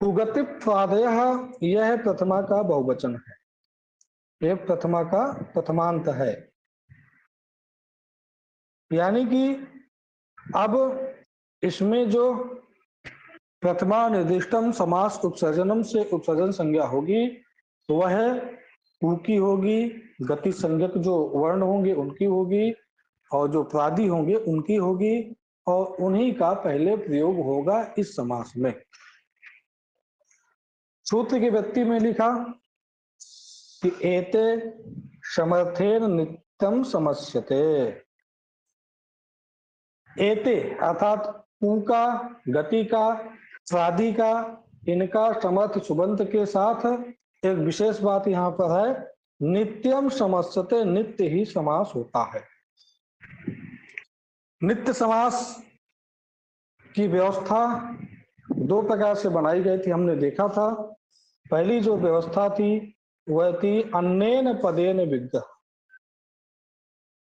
कुगतिप्रादयः, यह प्रथमा का बहुवचन है, यह प्रथमा का प्रथमांत है। यानी कि अब इसमें जो प्रथमा निर्दिष्टम समास उपसर्जनम से उपसर्जन संज्ञा होगी तो वह उ की होगी, गति संज्ञक जो वर्ण होंगे उनकी होगी, और जो प्रादि होंगे उनकी होगी, और उन्हीं का पहले प्रयोग होगा इस समास में। सूत्र की व्यक्ति में लिखा कि एते समर्थेन नित्यम समस्यते। एते अर्थात उ का, गति का, प्रादि का, इनका समर्थ सुबंत के साथ एक विशेष बात यहाँ पर है, नित्यम समस्यते, नित्य ही समास होता है। नित्य समास की व्यवस्था दो प्रकार से बनाई गई थी, हमने देखा था। पहली जो व्यवस्था थी वह थी अन्येन पदेन विग्रह,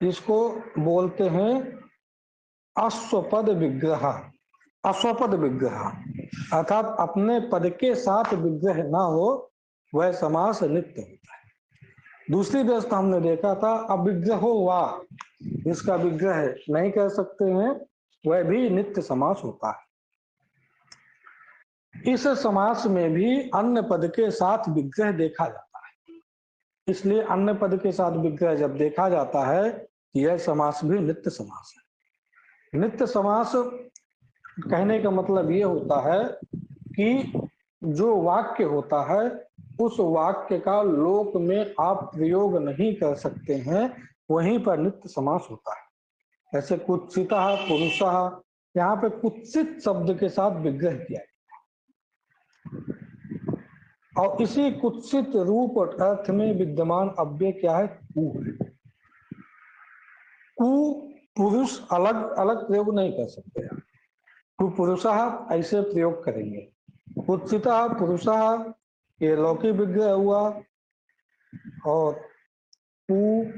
इसको बोलते हैं अश्वपद विग्रह। अश्वपद विग्रह अर्थात अपने पद के साथ विग्रह ना हो, वह समास नित्य होता है। दूसरी व्यवस्था हमने देखा था अविग्रहो वा, इसका विग्रह नहीं कह सकते हैं, वह भी नित्य समास होता है। इस समास में भी अन्य पद के साथ विग्रह देखा जाता है, इसलिए अन्य पद के साथ विग्रह जब देखा जाता है यह समास भी नित्य समास है। नित्य समास कहने का मतलब ये होता है कि जो वाक्य होता है उस वाक्य का लोक में आप प्रयोग नहीं कर सकते हैं, वहीं पर नित्य समास होता है। ऐसे कुत्सितः पुरुषः, यहाँ पे कुत्सित शब्द के साथ विग्रह किया गया, और इसी कुत्सित रूप और अर्थ में विद्यमान अव्यय क्या है, कु है। कु पुरुष अलग अलग प्रयोग नहीं कर सकते हैं, कुपुरुषः ऐसे प्रयोग करेंगे। कुत्सितः पुरुषः ये लौकिक विग्रह हुआ, और कु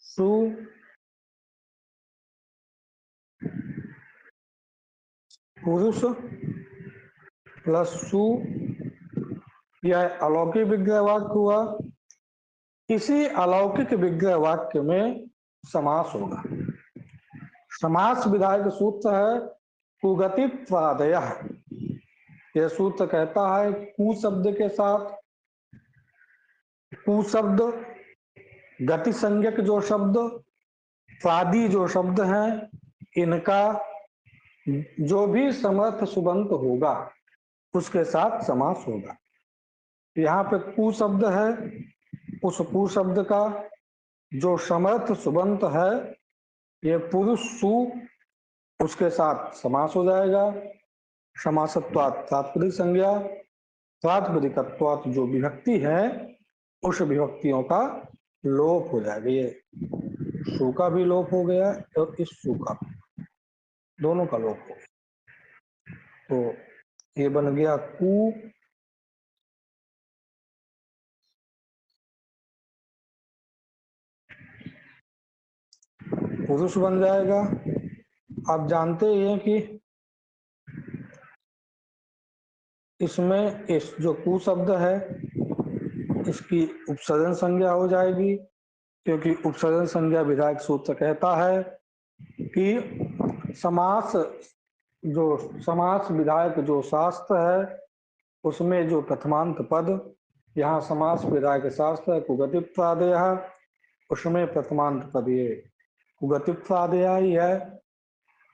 सु पुरुष प्लस सु यह अलौकिक विग्रह वाक्य हुआ। इसी अलौकिक विग्रह वाक्य में समास होगा। समास विधायक सूत्र है कुगति प्रादयः। यह सूत्र कहता है कु शब्द के साथ, कु शब्द, गति संज्ञक जो शब्द, प्रादि जो शब्द हैं, इनका जो भी समर्थ सुबंत होगा उसके साथ समास होगा। यहाँ पे कु शब्द है, उस कु शब्द का जो समर्थ सुबंत है ये पुरुष सु, उसके साथ समास हो जाएगा। समासत्वात् तात्पर्य संज्ञा, प्रातिपदिकत्वात् जो विभक्ति है उस विभक्तियों का लोप हो जाएगा। ये सु का भी लोप हो गया और इस सु का, दोनों का लोप हो गया, तो ये बन गया कु पुरुष बन जाएगा। आप जानते ही हैं कि इसमें इस जो कु शब्द है इसकी उपसर्जन संज्ञा हो जाएगी, क्योंकि उपसर्जन संज्ञा विधायक सूत्र कहता है कि समास, जो समास विधायक जो शास्त्र है उसमें जो प्रथमांत पद, यहाँ समास विधायक शास्त्र है कुगति प्रादयः, उसमें प्रथमांत पद ये कुगति प्रादयः ही है।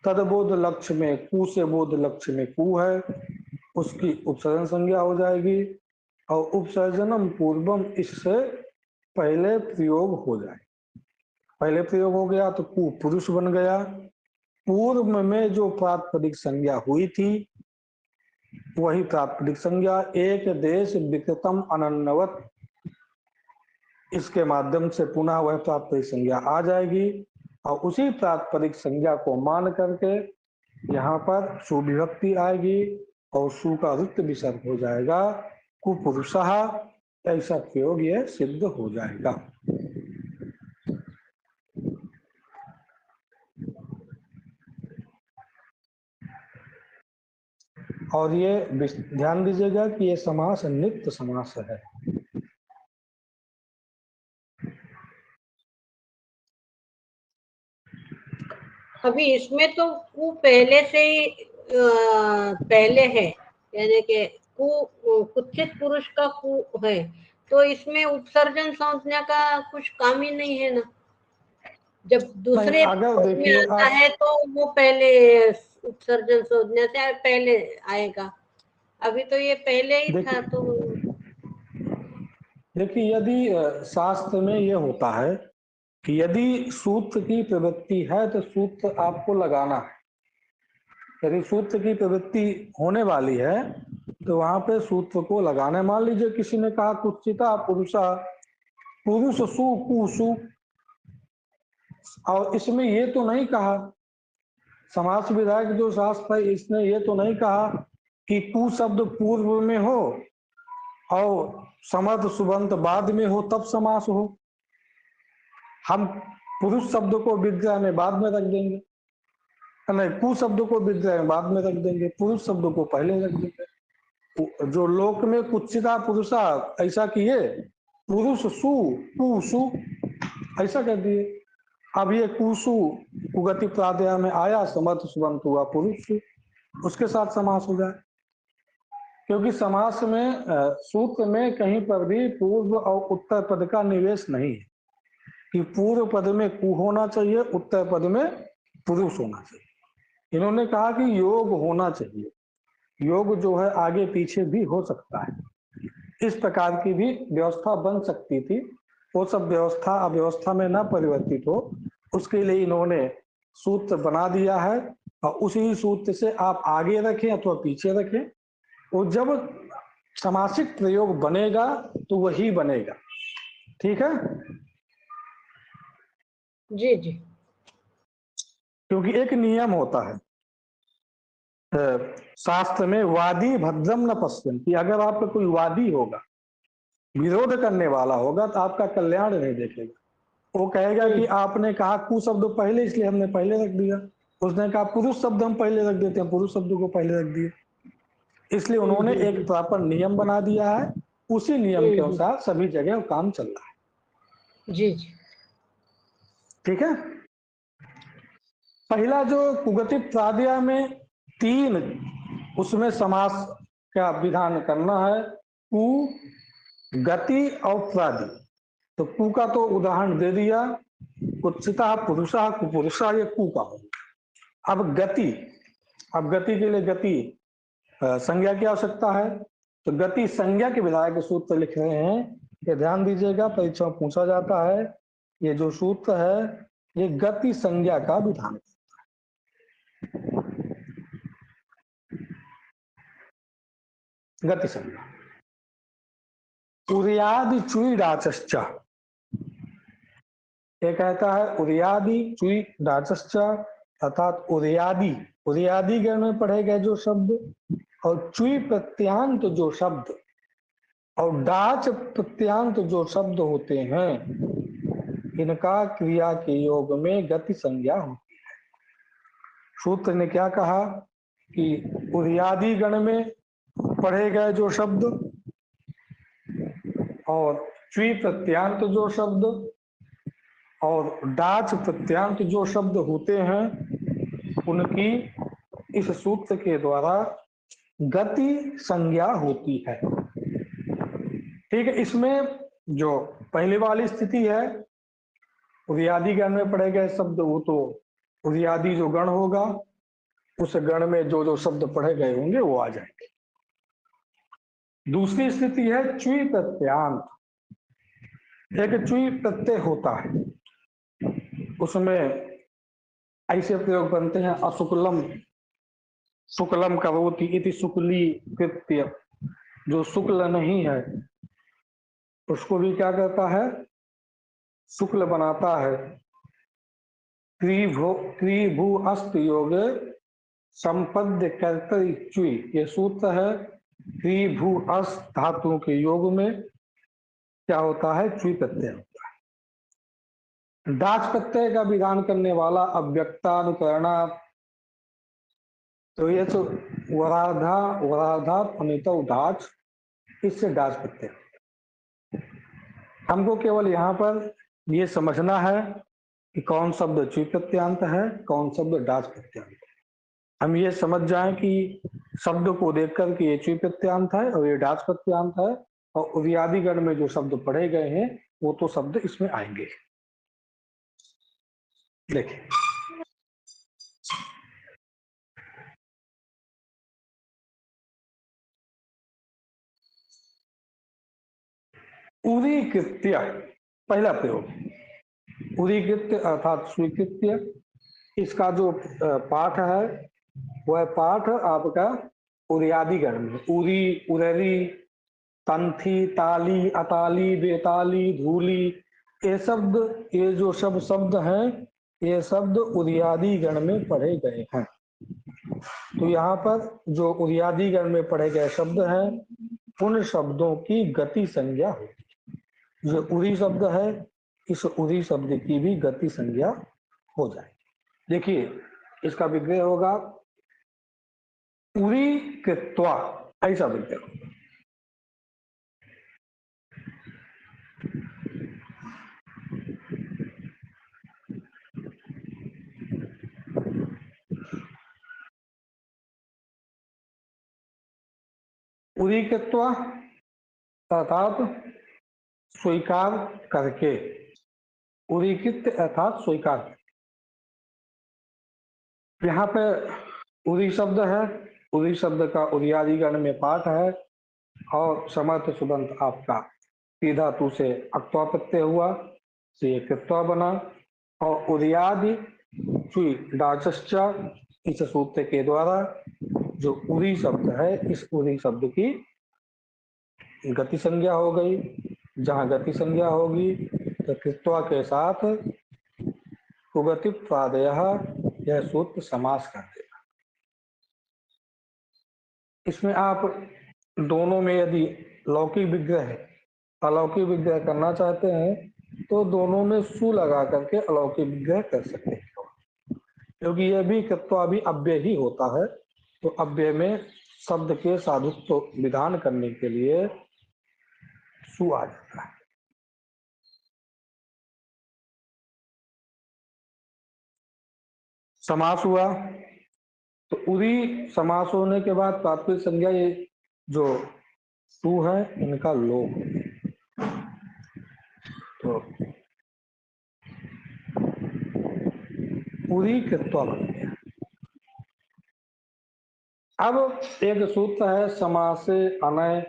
तदबोध लक्ष्य में कु से बोध लक्ष्य में कु है, उसकी उपसर्जन संज्ञा हो जाएगी, और उपसर्जनम पूर्वम इससे पहले प्रयोग हो जाए। पहले प्रयोग हो गया तो कु पुरुष बन गया। पूर्व में जो प्रातिपदिक संज्ञा हुई थी वही प्रातिपदिक संज्ञा एक देश विकृतम अनन्नवत, इसके माध्यम से पुनः वह प्रातिपदिक संज्ञा आ जाएगी, और उसी प्रातिपदिक संज्ञा को मान करके यहाँ पर सुविभक्ति आएगी और सु का रुक्त विसर्ग हो जाएगा, कुपुरुषः, ऐसा प्रयोग यह सिद्ध हो जाएगा। और ये ध्यान दीजिएगा कि ये समास नित्य समास है। अभी इसमें तो कु पहले से ही पहले है, यानी कि कुत्सित पुरुष का कु है, तो इसमें उपसर्जन संज्ञा का कुछ काम ही नहीं है ना। जब दूसरे अगर पद में देखिए आता आप, है तो वो पहले उपसर्जन संज्ञा से पहले आएगा। अभी तो ये पहले ही था, तो देखिए यदि शास्त्र में ये होता है कि यदि सूत्र की प्रवृत्ति है तो सूत्र आपको लगाना है। यदि सूत्र की प्रवृत्ति होने वाली है तो वहां पे सूत्र को लगाना है। मान लीजिए किसी ने कहा कुत्सिता पुरुषा, पुरुष सु कुसु, और इसमें ये तो नहीं कहा, समास विधायक जो शास्त्र है इसने ये तो नहीं कहा कि कु शब्द पूर्व में हो और समर्थ सुबंत बाद में हो तब समास हो। हम पुरुष शब्द को विग्रह में बाद में रख देंगे, नहीं कु शब्द को विग्रह में बाद में रख देंगे, पुरुष शब्द को पहले रख देंगे। जो लोक में कुत्सिता पुरुषा ऐसा किए, पुरुष सु कुसु ऐसा कर दिए। अब ये कुसु कुगति प्रादया में आया, समर्थ सुबंत हुआ पुरुष, उसके साथ समास हो जाए। क्योंकि समास में सूत्र में कहीं पर भी पूर्व और उत्तर पद का निवेश नहीं है कि पूर्व पद में कु होना चाहिए, उत्तर पद में पुरुष होना चाहिए। इन्होंने कहा कि योग होना चाहिए, योग जो है आगे पीछे भी हो सकता है, इस प्रकार की भी व्यवस्था बन सकती थी। वो सब व्यवस्था अव्यवस्था में न परिवर्तित हो, उसके लिए इन्होंने सूत्र बना दिया है, और उसी सूत्र से आप आगे रखें अथवा पीछे रखें, वो जब समासिक प्रयोग बनेगा तो वही बनेगा। ठीक है, जी जी। क्योंकि एक नियम होता है शास्त्र में, वादी भद्रम न पश्चिम, कि अगर आपका कोई वादी होगा, विरोध करने वाला होगा, तो आपका कल्याण नहीं देखेगा। वो कहेगा कि आपने कहा कु शब्द पहले, इसलिए हमने पहले रख दिया। उसने कहा पुरुष शब्द हम पहले रख देते हैं, पुरुष शब्द को पहले रख दिए। इसलिए उन्होंने एक प्रॉपर नियम बना दिया है, उसी नियम के अनुसार सभी जगह काम चल रहा है। जी जी। ठीक है, पहला जो कुगति प्रादया में 3, उसमें समास का विधान करना है, कु गति और प्रादि। तो कु का तो उदाहरण दे दिया, कुत्सिता पुरुषा कुपुरुषा, ये कु का हो। अब गति, अब गति के लिए गति संज्ञा की आवश्यकता है, तो गति संज्ञा के विधायक सूत्र लिख रहे हैं। ये ध्यान दीजिएगा, परीक्षा में पूछा जाता है, ये जो सूत्र है ये गति संज्ञा का विधान है। गति संज्ञा उर्यादि चुई डाचश्च, ये कहता है उर्यादि चुई डाचश्च, अर्थात उर्यादि, उर्यादि गण में पढ़े गए जो शब्द, और चुई प्रत्यांत जो शब्द, और डाच प्रत्यांत जो शब्द होते हैं, इनका क्रिया के योग में गति संज्ञा होती है। सूत्र ने क्या कहा कि उर्यादि गण में पढ़े गए जो शब्द और च्वी प्रत्यांत जो शब्द और डाच प्रत्यांत जो शब्द होते हैं, उनकी इस सूत्र के द्वारा गति संज्ञा होती है। ठीक है, इसमें जो पहले वाली स्थिति है, उर्यादि गण में पढ़े गए शब्द, वो तो उर्यादि जो गण होगा उस गण में जो जो शब्द पढ़े गए होंगे वो आ जाएंगे। दूसरी स्थिति है च्वी प्रत्यांत। एक च्वी प्रत्यय होता है, उसमें ऐसे प्रयोग बनते हैं, अशुक्लम शुक्लम करोति इति शुक्ली कृत्य, जो शुक्ल नहीं है उसको भी क्या करता है, शुक्ल बनाता है। क्रीभू अस्त योगे संपद्य कर्तरि च्वी, ये सूत्र है। क्रीभू अस्त धातुओं के योग में क्या होता है, च्वी प्रत्यय होता है। डाच प्रत्यय का विधान करने वाला अव्यक्तानुकरणा तो ये तो वराधा वराधा पुनित डाच, इससे डाच प्रत्यय। हमको केवल यहाँ पर ये समझना है कि कौन शब्द च्वी प्रत्यांत है, कौन शब्द डाच प्रत्यांत है। हम ये समझ जाएं कि शब्द को देखकर कि ये च्वी प्रत्यांत है और ये डाच प्रत्यांत है, और उदयादिगण में जो शब्द पढ़े गए हैं वो तो शब्द इसमें आएंगे। देखिए, उदीकृत्य पहला प्रयोग, उदीकृत्य अर्थात स्वीकृत्य। इसका जो पाठ है वह पाठ आपका उदयादिगण में, उरी, उररी, तंथी, ताली, अताली, बेताली, धूली, ये शब्द, ये जो सब शब्द हैं ये शब्द उदयादि गण में पढ़े गए हैं। तो यहाँ पर जो उदयादि गण में पढ़े गए शब्द हैं उन शब्दों की गति संज्ञा होती है। जो उरी शब्द है इस उरी शब्द की भी गति संज्ञा हो जाएगी। देखिए, इसका विग्रह होगा उरी कृत्वा, ऐसा विग्रह होगा। उदीकृत्वा अर्थात स्वीकार करके, उदीकृत अर्थात स्वीकार। यहाँ पे उदी शब्द है, उदी शब्द का उदयादिगण में पाठ है और समर्थ सुबंत आपका पी धातु से अक्त्वा प्रत्यय हुआ, तो ये कृत्वा बना। और उदयादि चुई डाचश्चा, इस सूत्र के द्वारा जो उदी शब्द है इस उदी शब्द की गति संज्ञा हो गई। जहां गति संज्ञा होगी तो कृत्वा के साथ कुगति प्रादय, यह सूत्र समास कर देगा। इसमें आप दोनों में यदि लौकिक विग्रह अलौकिक विग्रह करना चाहते हैं तो दोनों में सु लगा करके अलौकिक विग्रह कर सकते हैं, क्योंकि यह भी कृत्वा भी अव्यय ही होता है। तो अव्यय में शब्द के साधुत्व विधान करने के लिए सु आ जाता है। समास हुआ तो उरी समास होने के बाद तात्पर्य संज्ञा, ये जो सु है इनका लोप, तो उरी कृत्वा बन गया। अब एक सूत्र है समासे अनय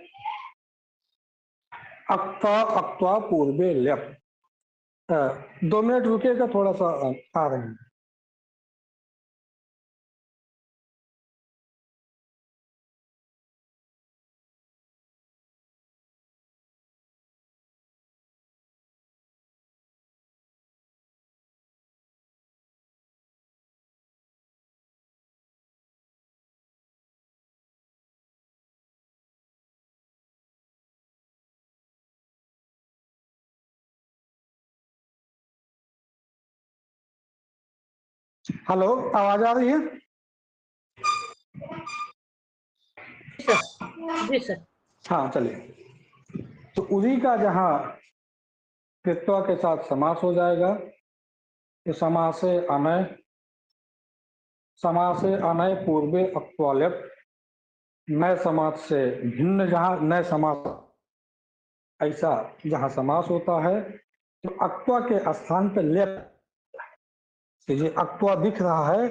अक्त्वा अक्त्वा पूर्वे ल्यप। 2 मिनट रुकेगा, थोड़ा सा आ रहे हैं। हेलो, आवाज आ रही है? जी सर। हाँ, चलिए। तो उरी का जहां कृत्वा के साथ समास हो जाएगा तो समासे अनय, समासे अनय पूर्वे अक्त्वाल्यप, नए समास से भिन्न जहां नए समास, ऐसा जहां समास होता है तो अक्त्वा के स्थान पर लेप, ये अक्त्वा दिख रहा है,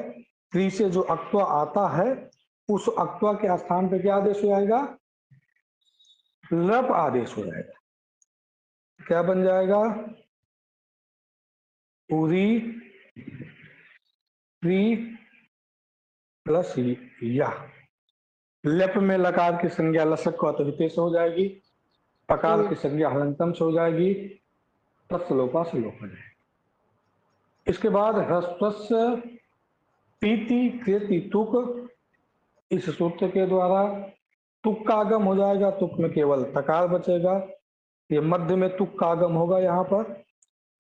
क्री से जो अक्त्वा आता है उस अक्त्वा के स्थान पर क्या आदेश हो जाएगा? लप आदेश हो जाएगा। क्या बन जाएगा? उरी प्री प्लस या। लप में लकार की संज्ञा लसक को अतविते से हो जाएगी, पकार की संज्ञा हलंतम से हो जाएगी, तत्लोपा से लोप हो जाएगी। इसके बाद ह्रस्वस्य पीति कृति तुक, इस सूत्र के द्वारा तुक का आगम हो जाएगा, तुक में केवल तकार बचेगा, ये मध्य में तुक का आगम होगा, यहाँ पर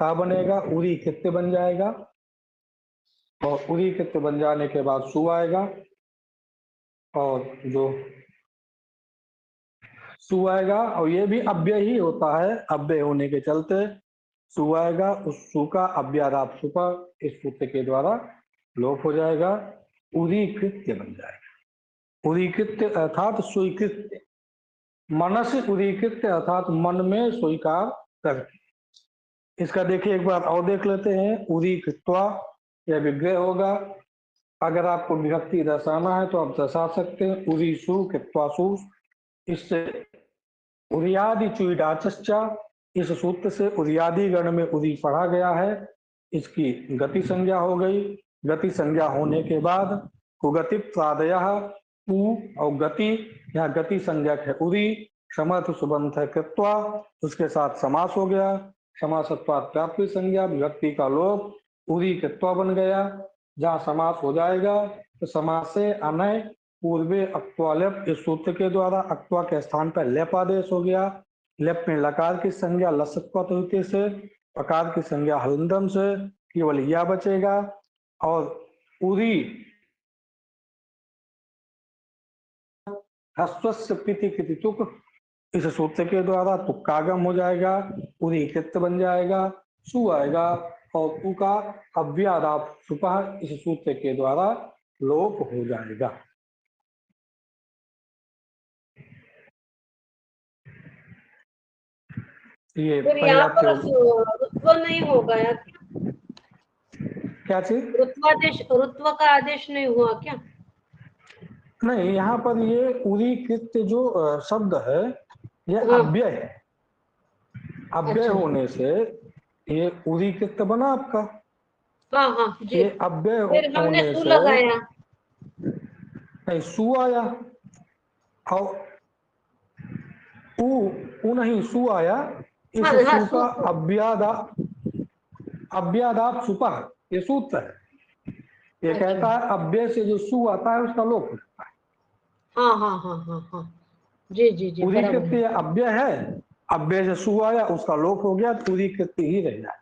का बनेगा, उरी कृत्य बन जाएगा, और उरी कृत्य बन जाने के बाद सु आएगा। और जो सु आएगा, और ये भी अव्यय ही होता है, अव्यय होने के चलते सु आएगा, उस सु का अव्यादाप सुपा इस सूत्र के द्वारा लोप हो जाएगा, उदीकृत्य बन जाएगा। उदीकृत्य अर्थात स्वीकृत्य, मनस उदीकृत्य अर्थात मन में स्वीकार करके। इसका देखिए एक बार और देख लेते हैं। उदीकृत्वा यह विग्रह होगा। अगर आपको विभक्ति दर्शाना है तो आप दर्शा सकते हैं उदीसु कृत्वासु। इससे उदयादि चुईडाचश्चा, इस सूत्र से उदयादि गण में उदी पढ़ा गया है, इसकी गति संज्ञा हो गई। गति संज्ञा होने के बाद कुगति प्रादयः, उ और गति, यहाँ गति संज्ञक है उदी, समर्थ सुबंध है कृत्वा, उसके साथ समास हो गया। समासत्वात् प्राप्ति संज्ञा, विभक्ति का लोप, उदी कृत्वा बन गया। जहाँ समास हो जाएगा तो समास से अनय पूर्वे अक्त्वालेप, इस सूत्र के द्वारा अक्त्वा के स्थान पर लेप आदेश हो गया। लेप में लकार की संज्ञा लसत्वत होते से, पकार की संज्ञा हलंदम से, केवल या बचेगा। और उरी ह्रस्वस्य प्रीति कृति तुक, इस सूत्र के द्वारा तुक्कागम हो जाएगा, उरी कृत्य बन जाएगा, सु आएगा, और उ का अव्यादाप सुपह इस सूत्र के द्वारा लोप हो जाएगा। ये फिर पहला यहाँ पर रुत्व नहीं होगा या क्या चीज? रुत्व का आदेश नहीं हुआ क्या? नहीं, यहाँ पर ये उरी कृत्य जो शब्द है यह हाँ। अव्यय है। अव्यय अच्छा। होने से ये उरी कृत्य बना आपका। हाँ हाँ जी। ये अव्यय फिर हमने होने सु से लगाया। नहीं, सु आया, और उ नहीं, सु आया। इस हाँ हाँ सु सु का अव्यादाप सुपह ये सूत्र है। ये अच्छा। कहता है अव्यय से जो सु आता है उसका लोप हो जाता है। हाँ हाँ हाँ हाँ हाँ जी जी जी उरी बराबर। कृत्य अव्यय है, अव्यय से सु आया उसका लोप हो गया तो उरी कृत्य ही रह जाए।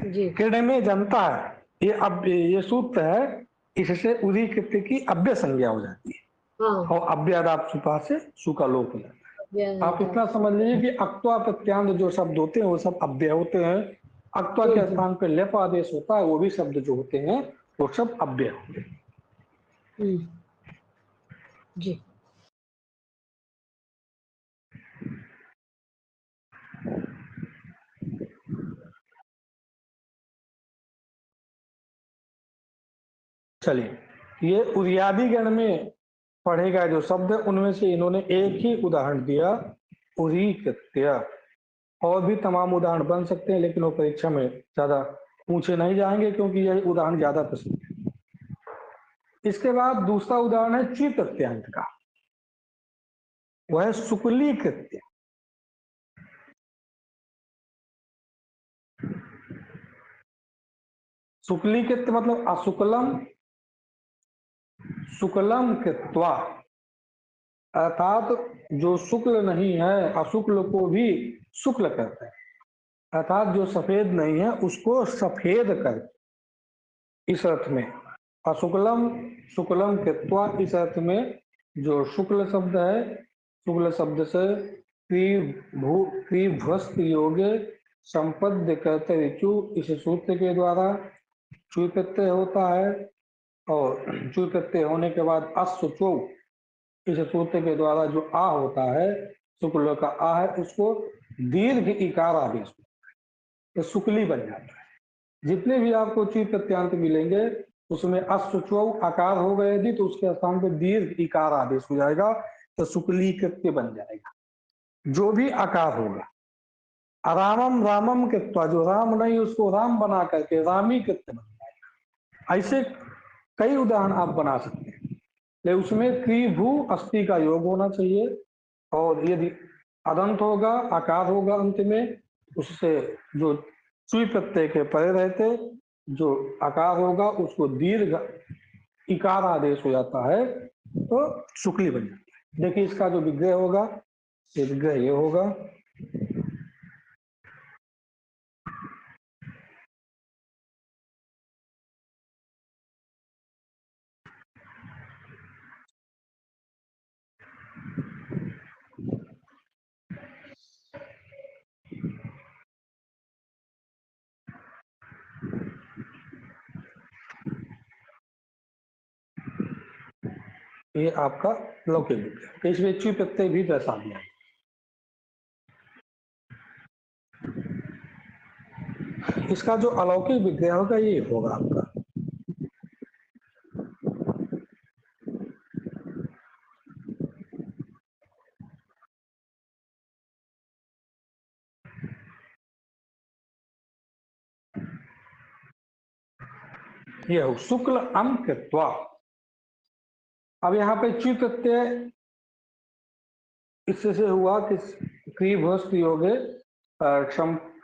जी। किरण में जनता है, ये अब ये सूत्र है, इससे उरी कृत्य की अव्यय संज्ञा हो जाती है। हाँ और अव्यादाप सुपा से सु का लोप हो जाता है। आप इतना समझ लीजिए कि अक्त्वा प्रत्यांत जो शब्द होते हैं वो सब अव्यय होते हैं। अक्त्वा के स्थान पर लेप आदेश होता है, वो भी शब्द जो होते हैं वो सब अव्यय होते हैं। जी। चलिए, ये उदयादि गण में पढ़े गए जो शब्द उनमें से इन्होंने एक ही उदाहरण दिया, उरी कृत्य। और भी तमाम उदाहरण बन सकते हैं, लेकिन वो परीक्षा में ज्यादा पूछे नहीं जाएंगे क्योंकि यही उदाहरण ज्यादा प्रसिद्ध है। इसके बाद दूसरा उदाहरण है च्वी प्रत्यांत का, वह है शुक्ली कृत्य। शुक्ली कृत्य मतलब अशुक्लम शुक्लम कृत्वा, अर्थात जो शुक्ल नहीं है अशुक्ल को भी शुक्ल करते हैं, अर्थात जो सफेद नहीं है उसको सफेद कर, इस अर्थ में अशुक्लम शुक्लम कृत्वा, इस अर्थ में जो शुक्ल शब्द है, शुक्ल शब्द से क्रीभ्वस्त योगे संपद्य कर्तव्य चु, इस सूत्र के द्वारा चु प्रत्यय होता है। और चु प्रत्यय होने के बाद अश्चौ, इस सूत्र के द्वारा जो आ होता है, शुक्ल का आ है, उसको दीर्घ इकार आदेश तो शुक्ली बन जाता है। जितने भी आपको चीज प्रत्यांत मिलेंगे उसमें अश्चौ आकार हो गए यदि तो उसके स्थान पर दीर्घ इकार आदेश हो जाएगा तो शुक्ली कृत्य बन जाएगा। जो भी आकार होगा, अरामम रामम कृत्वा, जो राम नहीं उसको राम बना करके रामी कृत्य बन जाएगा। ऐसे कई उदाहरण आप बना सकते हैं, लेकिन उसमें त्रिभु अस्थि का योग होना चाहिए, और यदि अदंत होगा आकार होगा अंत में, उससे जो सुई प्रत्यय के परे रहते जो आकार होगा उसको दीर्घ इकार आदेश हो जाता है तो शुक्ली बन जाता है। देखिए इसका जो विग्रह होगा, ये विग्रह ये होगा। ये आपका लौकिक विग्रह। तो इसमें च्वी प्रत्यय भी दर्शा दिया। इसका जो अलौकिक विग्रह होगा ये होगा आपका ये हो शुक्ल अम कृत्वा। अब यहाँ पे च्वी प्रत्यय इससे हुआ कि क्री भस्ति योगे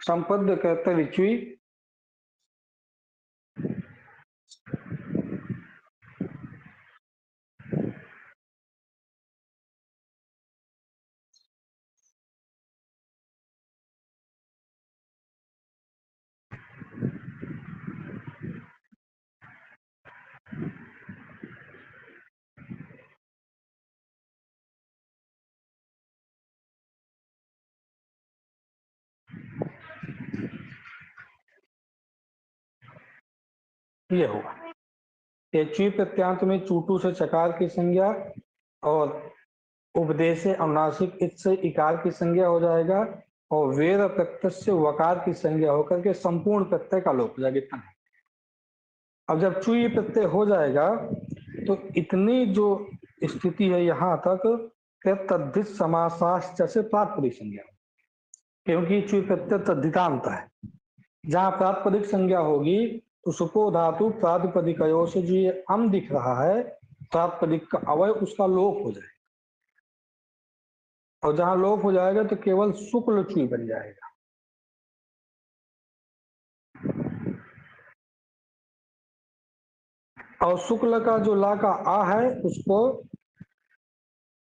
संपद कर्तव्य च्वी। ये होगा ये च्वी प्रत्यांत में चूटू से चकार की संज्ञा और उपदेश से अनुनासिक इत से इकार की संज्ञा हो जाएगा और वेद प्रत्यय से वकार की संज्ञा होकर के संपूर्ण प्रत्यय का लोप हो जाएगा इतना। अब जब च्वी प्रत्यय हो जाएगा तो इतनी जो स्थिति है यहाँ तक तद्धित समासाश्च से प्रातिपदिक संज्ञा, क्योंकि च्वी प्रत्यय तद्धितांत है। जहां प्रातिपदिक संज्ञा होगी तो सुपो धातु प्रातिपदिकयो से जो ये अम दिख रहा है प्रातिपदिक का अवय उसका लोप हो जाएगा और जहां लोप हो जाएगा तो केवल शुक्ल च्वी बन जाएगा। और शुक्ल का जो ला का आ है उसको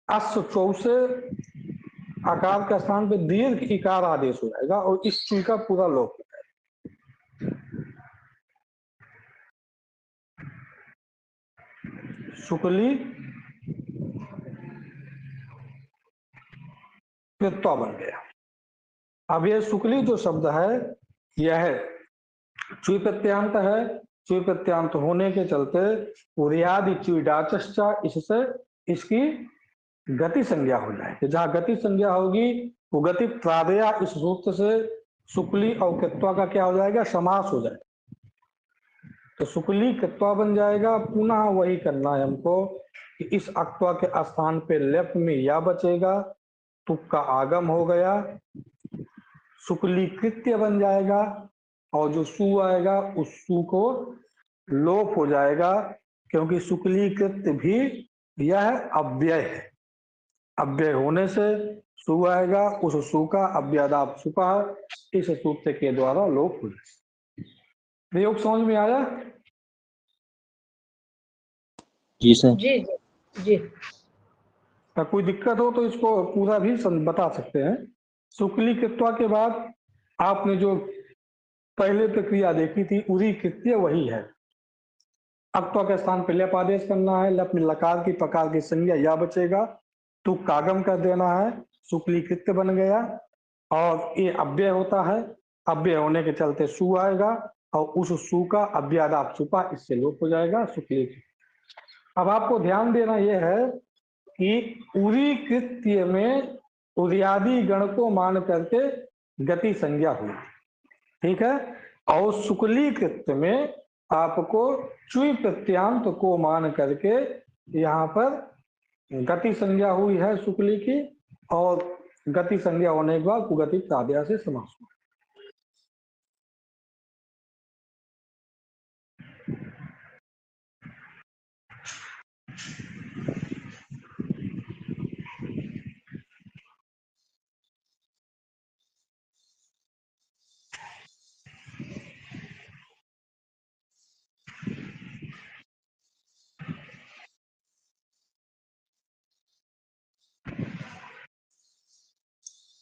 अश्व चौ से आकार के स्थान पे दीर्घ इकार आदेश हो जाएगा और इस च्वी का पूरा लोप हो जाएगा। शुक्ली कृत्वा बन गया। अब यह शुक्ली जो शब्द है यह च्वी प्रत्यांत है। च्वी प्रत्यांत होने के चलते उर्यादि च्वीडाचश्चा इससे इसकी गति संज्ञा हो जाएगी। जहां गति संज्ञा होगी वो गति प्रादया इस सूत्र से शुक्ली और कृत्वा का क्या हो जाएगा समास हो जाएगा। तो शुक्ली कृत्वा बन जाएगा। पुनः वही करना है हमको कि इस अक्त्वा के स्थान पे लेफ्ट में या बचेगा, तुक का आगम हो गया, शुक्ली कृत्य बन जाएगा और जो सु आएगा उस सु को लोप हो जाएगा क्योंकि शुक्ली कृत्य भी यह अव्यय है। अव्यय होने से सु आएगा, उस सु का अव्यदाप सुपा इस सूत्र के द्वारा लोप हो जाएगा। प्रयोग समझ में आया? जी सर। जी जी। कोई दिक्कत हो तो इसको पूरा भी बता सकते हैं। शुक्ली कृत्वा के बाद आपने जो पहले प्रक्रिया देखी थी उरी कृत्य वही है। अक्त्वा के स्थान पर लेप आदेश करना है, लेप में लकार की प्रकार की संज्ञा या बचेगा, तू कागम कर देना है, शुक्ली कृत्य बन गया और ये अव्यय होता है। अव्यय होने के चलते सु आएगा और उस सु का अव्यादाप सुपा इससे लोप हो जाएगा शुक्ली। अब आपको ध्यान देना यह है कि उरी कृत्य में उर्यादि गण को मान करके गति संज्ञा हुई, ठीक है। और शुक्ली कृत्य में आपको च्वी प्रत्यांत को मान करके यहाँ पर गति संज्ञा हुई है शुक्ली की और गति संज्ञा होने के बाद कुगति प्रादया से समास हुआ।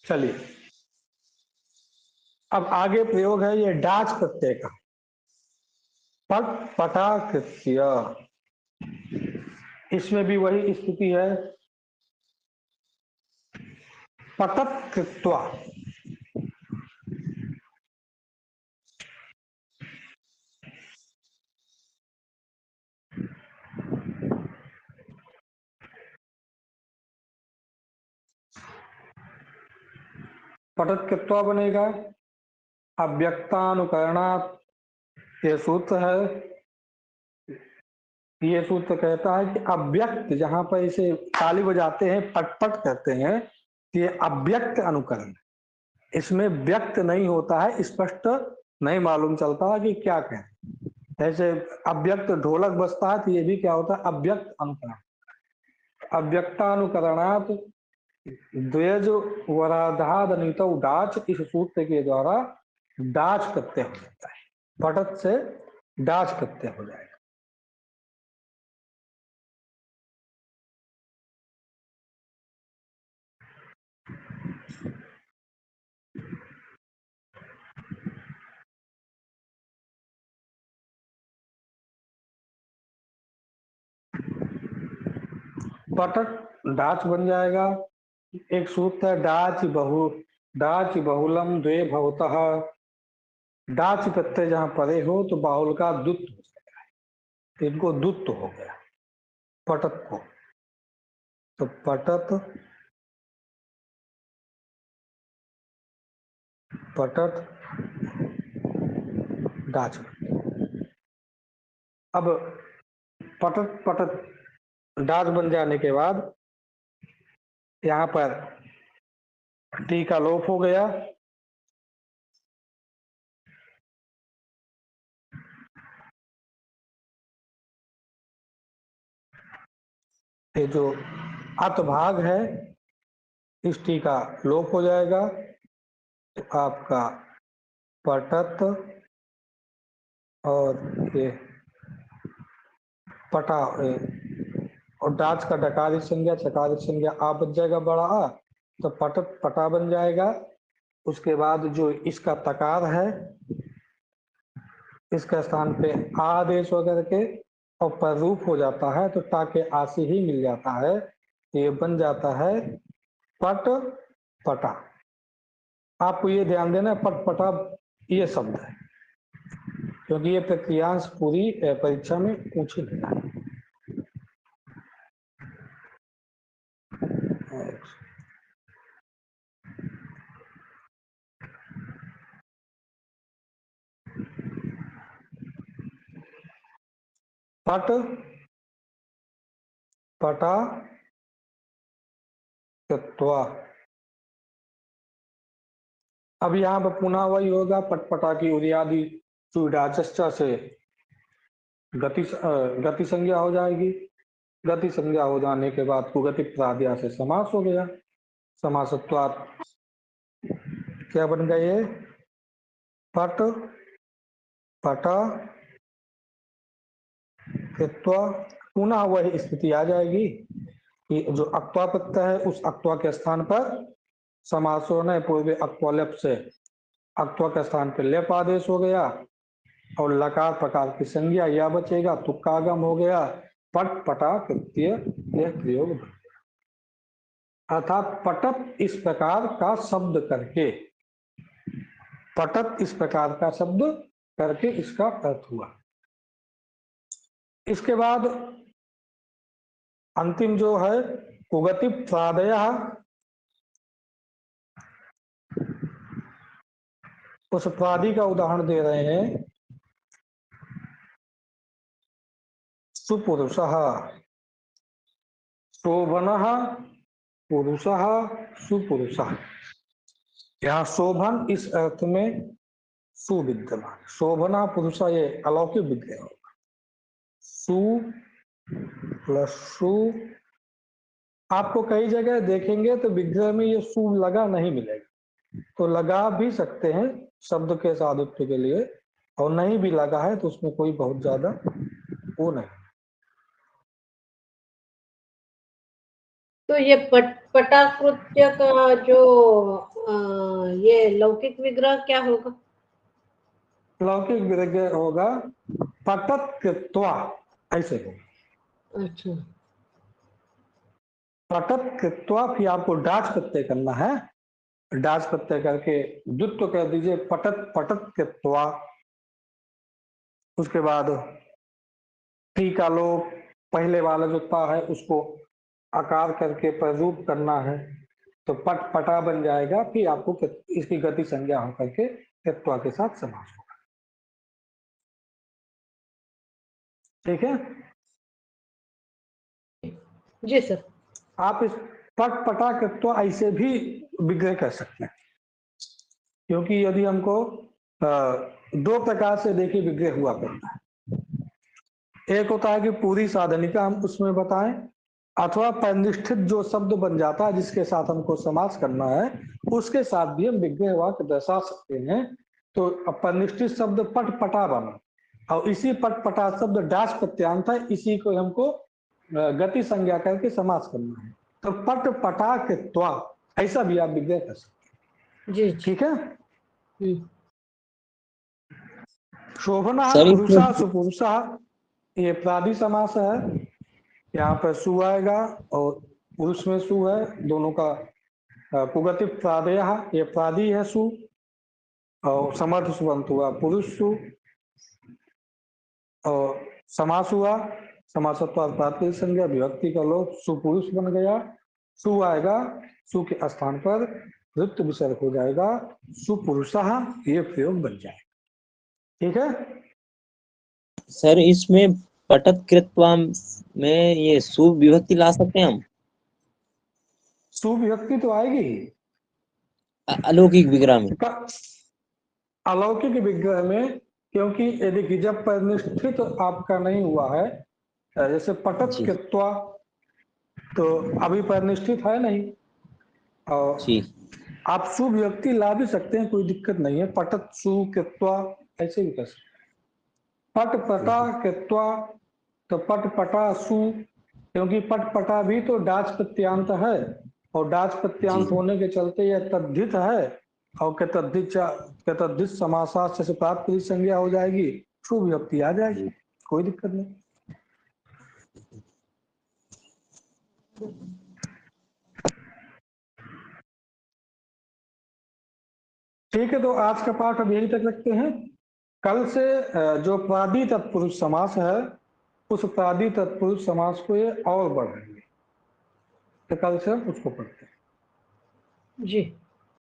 चलिए अब आगे प्रयोग है ये डाच प्रत्यय का। पट पटा कृत्य, इसमें भी वही स्थिति है। पटत कृत्वा, पटत कृत्वा बनेगा। अव्यक्तानुकरणात् ये सूत्र है, ये सूत्र कहता है कि अव्यक्त, जहां पर इसे ताली बजाते हैं, पट पट कहते हैं, ये अव्यक्त अनुकरण, इसमें व्यक्त नहीं होता है, स्पष्ट नहीं मालूम चलता है कि क्या कहें। जैसे अव्यक्त ढोलक बजता है तो ये भी क्या होता है, अव्यक्त अनुकरण। अव्यक्तानुकरणात् द्वयज वराधाद अनित डाच, इस सूत्र के द्वारा डाच प्रत्यय हो जाता है, पटत से डाच प्रत्यय हो जाएगा। पटक डाच बन जाएगा। एक सूत्र है डाच बहुलम द्वे भवतः, डाच प्रत्यय जहां परे हो तो बाहुल का दुत्व हो जाएगा, इनको दुत्व हो गया पटत को, तो पटत पटत डाच। अब पटत पटत डाच बन जाने के बाद यहाँ पर टी का लोप हो गया, ये जो अत भाग है इस टी का लोप हो जाएगा, तो आपका पटत और ये पटा और डाच का डकारी संज्ञा चकारी संज्ञा आ बच जाएगा बड़ा आ, तो पटत पटा बन जाएगा। उसके बाद जो इसका तकार है इसका स्थान पे आ आदेश होकर के और पररूप हो जाता है, तो टा के आसी ही मिल जाता है, ये बन जाता है पट पटा। आपको ये ध्यान देना पट पटा ये शब्द है, क्योंकि ये प्रक्रियांश पूरी परीक्षा में पूछी लेना है। पट पटा तत्वा। अब यहाँ पर पुनः वही होगा, पटपटा की उदयादि सुविधाचष्टा से गति संज्ञा हो जाएगी। गति संज्ञा हो जाने के बाद कुगति प्राद्या से समास हो गया। समासत्वात् क्या बन गए ये, पट पटा कृत्वा। पुनः वही स्थिति आ जाएगी कि जो अक्त्वा प्रत्यय है उस अक्त्वा के स्थान पर समास होना है, पूर्व अक्त्वा लेप से अक्त्वा के स्थान पर लेप आदेश हो गया और लकार प्रकार की संज्ञा या बचेगा, तुक्कागम हो गया, पट पटा कृत्य यह प्रयोग। अर्थात पटत इस प्रकार का शब्द करके, पटत इस प्रकार का शब्द करके इसका अर्थ हुआ। इसके बाद अंतिम जो है कुगति प्रादय, उस प्रादि का उदाहरण दे रहे हैं। सुपुरुषः शोभनः पुरुषः सुपुरुषः। यहाँ शोभन इस अर्थ में सुविद्यमान, शोभना पुरुषा ये अलौकिक विग्रह होगा, सु प्लस सु। आपको कई जगह देखेंगे तो विग्रह में ये सु लगा नहीं मिलेगा, तो लगा भी सकते हैं शब्द के साधुत्व के लिए, और नहीं भी लगा है तो उसमें कोई बहुत ज्यादा वो नहीं। तो ये पटाकृत्य का जो ये लौकिक विग्रह क्या होगा? लौकिक विग्रह होगा पटत कृत्वा, ऐसे होगा। अच्छा, पटत कृत्वा, फिर आपको डाच प्रत्यय करना है, डाच प्रत्यय करके द्वित्व कर दीजिए, पटत पटत कृत्वा। उसके बाद टी का लोप, पहले वाला जो ता है उसको आकार करके प्ररूप करना है, तो पट पटा बन जाएगा, फिर आपको इसकी गति संज्ञा होकर के कृत्वा के साथ समास होगा। ठीक है जी सर। आप इस पट पटा कृत्वा ऐसे भी विग्रह कर सकते हैं, क्योंकि यदि हमको दो प्रकार से देखिए विग्रह हुआ करता है। एक होता है कि पूरी साधनिका हम उसमें बताएं, अथवा परिनिष्ठित जो शब्द बन जाता है जिसके साथ हमको समास करना है, उसके साथ भी हम विग्रह वाक्य दर्शा सकते हैं। तो परिनिष्ठित शब्द पट पटा बना, और इसी पट पटा शब्द डास प्रत्यांत है, इसी को हमको गति संज्ञा करके समास करना है। तो पट पटा कृत्वा ऐसा भी आप विग्रह कर सकते हैं। जी ठीक है। शोभना सर पुरुषा सुपुरुषा, ये प्रादि समास है। यहाँ पर सु आएगा और पुरुष में सु है, दोनों का पुगति प्रादय, ये प्रादि है सु, और समर्थ सुबंत हुआ पुरुष सु, और समास हुआ समासत्वाद प्रातिपदिक संज्ञा विभक्ति का लोप सुपुरुष बन गया। सु आएगा, सु के स्थान पर वृत्त विसर्ग हो जाएगा, सुपुरुषः, ये प्रयोग बन जाएगा। ठीक है सर इसमें पटत कृत्वा में ये सु विभक्ति ला सकते हैं हम? सुविभक्ति तो आएगी ही अलौकिक विग्रह में। अलौकिक विग्रह में, क्योंकि यदि जब परिनिष्ठित आपका नहीं हुआ है, जैसे पटत जी कृत्वा, तो अभी परिनिष्ठित है नहीं, और जी आप सुविभक्ति ला भी सकते हैं, कोई दिक्कत नहीं है। पटत सु कृत्वा ऐसे भी कर सकते हैं। पट पटा कृत्वा, तो पट पटा सु, क्योंकि पट पटा भी तो डाच प्रत्यांत है, और डाच प्रत्यांत जी होने के चलते यह तद्धित है, और तद्धित समासात से प्राप्त संज्ञा हो जाएगी, शुभ विभक्ति आ जाएगी, कोई दिक्कत नहीं। ठीक है, तो आज का पाठ अब यहीं तक रखते हैं। कल से जो प्रादि तत्पुरुष समास है, उस प्रादि तत्पुरुष समास को ये और बढ़ाएंगे, तो कल से हम उसको पढ़ते हैं। जी।